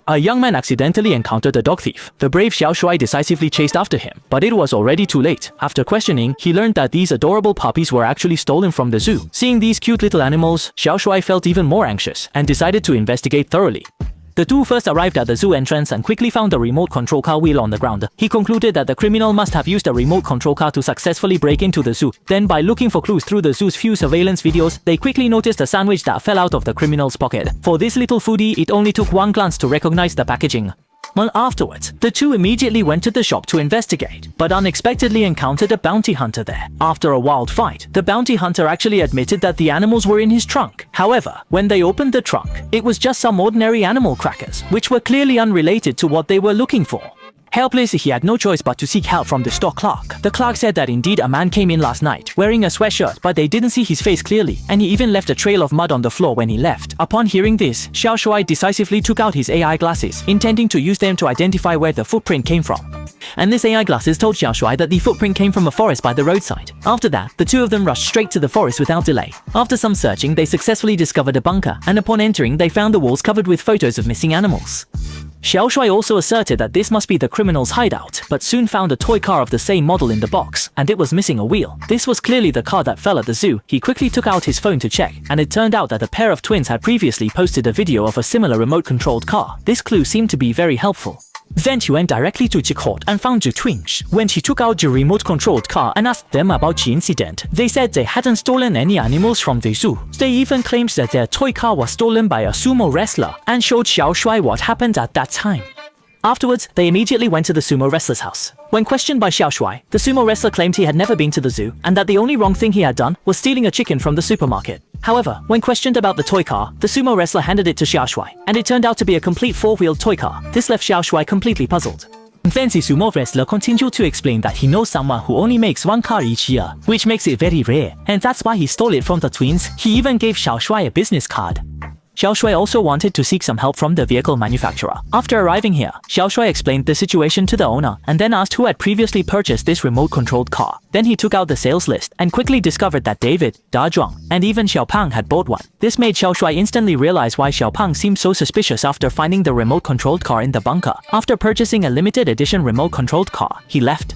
a young man accidentally encountered a dog thief. The brave Xiao Shuai decisively chased after him, but it was already too late. After questioning, he learned that these adorable puppies were actually stolen from the zoo. Seeing these cute little animals, Xiao Shuai felt even more anxious and decided to investigate thoroughly. The two first arrived at the zoo entrance and quickly found a remote control car wheel on the ground. He concluded that the criminal must have used a remote control car to successfully break into the zoo. Then, by looking for clues through the zoo's few surveillance videos, they quickly noticed a sandwich that fell out of the criminal's pocket. For this little foodie, it only took one glance to recognize the packaging. Afterwards, the two immediately went to the shop to investigate, but unexpectedly encountered a bounty hunter there. After a wild fight, the bounty hunter actually admitted that the animals were in his trunk. However, when they opened the trunk, it was just some ordinary animal crackers, which were clearly unrelated to what they were looking for. Helpless, he had no choice but to seek help from the store clerk. The clerk said that indeed a man came in last night, wearing a sweatshirt, but they didn't see his face clearly, and he even left a trail of mud on the floor when he left. Upon hearing this, Xiao Shuai decisively took out his AI glasses, intending to use them to identify where the footprint came from. And this AI glasses told Xiao Shuai that the footprint came from a forest by the roadside. After that, the two of them rushed straight to the forest without delay. After some searching, they successfully discovered a bunker, and upon entering, they found the walls covered with photos of missing animals. Xiao Shuai also asserted that this must be the criminal's hideout, but soon found a toy car of the same model in the box, and it was missing a wheel. This was clearly the car that fell at the zoo. He quickly took out his phone to check, and it turned out that a pair of twins had previously posted a video of a similar remote-controlled car. This clue seemed to be very helpful. Then he went directly to Jicourt and found the twins. When he took out the remote-controlled car and asked them about the incident, they said they hadn't stolen any animals from the zoo. They even claimed that their toy car was stolen by a sumo wrestler and showed Xiao Shuai what happened at that time. Afterwards, they immediately went to the sumo wrestler's house. When questioned by Xiao Shuai, the sumo wrestler claimed he had never been to the zoo and that the only wrong thing he had done was stealing a chicken from the supermarket. However, when questioned about the toy car, the sumo wrestler handed it to Xiao Shuai, and it turned out to be a complete four-wheeled toy car. This left Xiao Shuai completely puzzled. Then the sumo wrestler continued to explain that he knows someone who only makes one car each year, which makes it very rare, and that's why he stole it from the twins. He even gave Xiao Shuai a business card. Xiao Shuai also wanted to seek some help from the vehicle manufacturer. After arriving here, Xiao Shuai explained the situation to the owner and then asked who had previously purchased this remote-controlled car. Then he took out the sales list and quickly discovered that David, Da Zhuang, and even Xiaopang had bought one. This made Xiao Shuai instantly realize why Xiaopang seemed so suspicious after finding the remote-controlled car in the bunker. After purchasing a limited edition remote-controlled car, he left.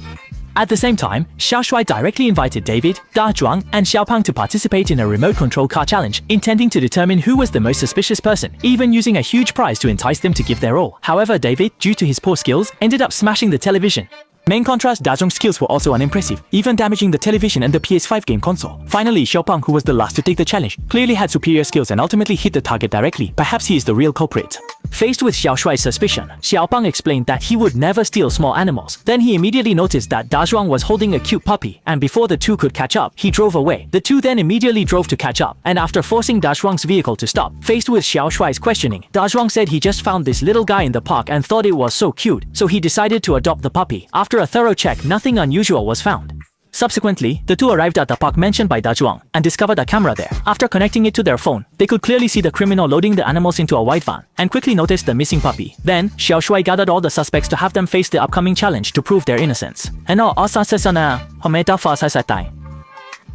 At the same time, Xiao Shuai directly invited David, Da Zhuang, and Xiaopang to participate in a remote control car challenge, intending to determine who was the most suspicious person, even using a huge prize to entice them to give their all. However, David, due to his poor skills, ended up smashing the television. Main contrast, Da Zhong's skills were also unimpressive, even damaging the television and the PS5 game console. Finally, Xiaopang, who was the last to take the challenge, clearly had superior skills and ultimately hit the target directly. Perhaps he is the real culprit. Faced with Xiao Shuai's suspicion, Xiaopang explained that he would never steal small animals. Then he immediately noticed that Da Zhuang was holding a cute puppy, and before the two could catch up, he drove away. The two then immediately drove to catch up, and after forcing Da Zhuang's vehicle to stop, faced with Xiao Shuai's questioning, Da Zhuang said he just found this little guy in the park and thought it was so cute, so he decided to adopt the puppy. After a thorough check, nothing unusual was found. Subsequently, the two arrived at the park mentioned by Da Zhuang and discovered a camera there. After connecting it to their phone, they could clearly see the criminal loading the animals into a white van and quickly noticed the missing puppy. Then, Xiao Shuai gathered all the suspects to have them face the upcoming challenge to prove their innocence.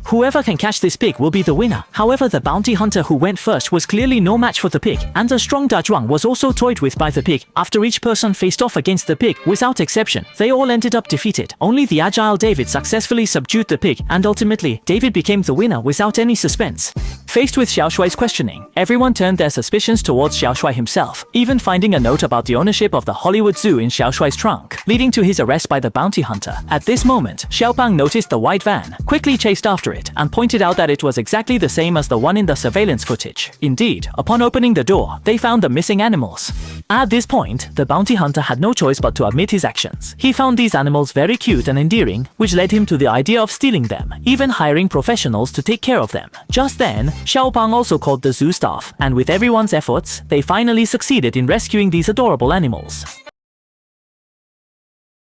Whoever can catch this pig will be the winner. However, the bounty hunter who went first was clearly no match for the pig, and the strong Da Zhuang was also toyed with by the pig. After each person faced off against the pig, without exception, they all ended up defeated. Only the agile David successfully subdued the pig, and ultimately, David became the winner without any suspense. Faced with Xiao Shuai's questioning, everyone turned their suspicions towards Xiao Shuai himself, even finding a note about the ownership of the Hollywood Zoo in Xiao Shuai's trunk, leading to his arrest by the bounty hunter. At this moment, Xiaopang noticed the white van, quickly chased after it, and pointed out that it was exactly the same as the one in the surveillance footage. Indeed, upon opening the door, they found the missing animals. At this point, the bounty hunter had no choice but to admit his actions. He found these animals very cute and endearing, which led him to the idea of stealing them, even hiring professionals to take care of them. Just then, Xiaopang also called the zoo staff, and with everyone's efforts, they finally succeeded in rescuing these adorable animals.